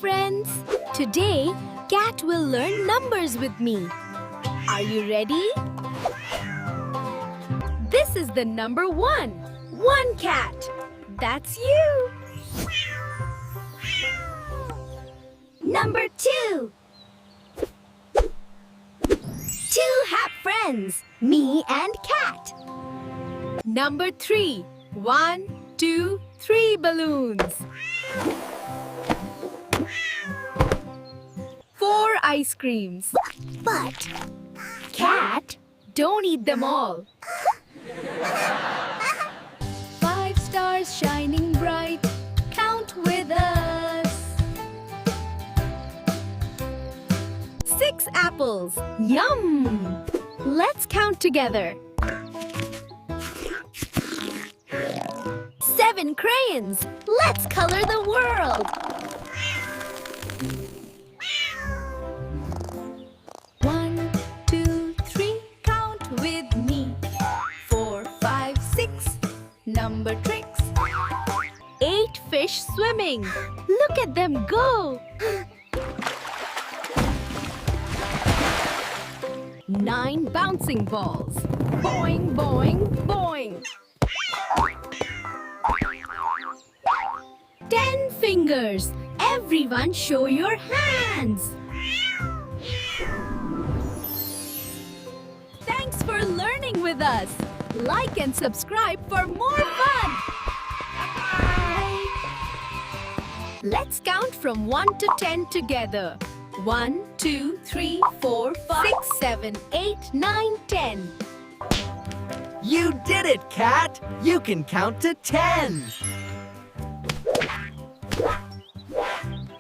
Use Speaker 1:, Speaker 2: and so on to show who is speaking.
Speaker 1: friends! Today, Cat will learn numbers with me. Are you ready? This is the number 1. 1 cat. That's you. Number 2. 2 happy friends, me and Cat. Number 3. 1, 2, 3 balloons. 4 ice creams. But, Cat, don't eat them all. 5 stars shining bright. Count with us. 6 apples. Yum! Let's count together. 7 crayons. Let's color the world. 1, 2, 3, count with me. 4, 5, 6, number tricks. 8 fish swimming. Look at them go. 9 bouncing balls. Boing, boing, boing. 10 fingers. Everyone show your hands. Thanks for learning with us. Like and subscribe for more fun. Bye. Let's count from 1 to 10 together. 1, 2, 3, 4, 5, 6, 7, 8, 9, 10.
Speaker 2: You did it, Cat! You can count to 10!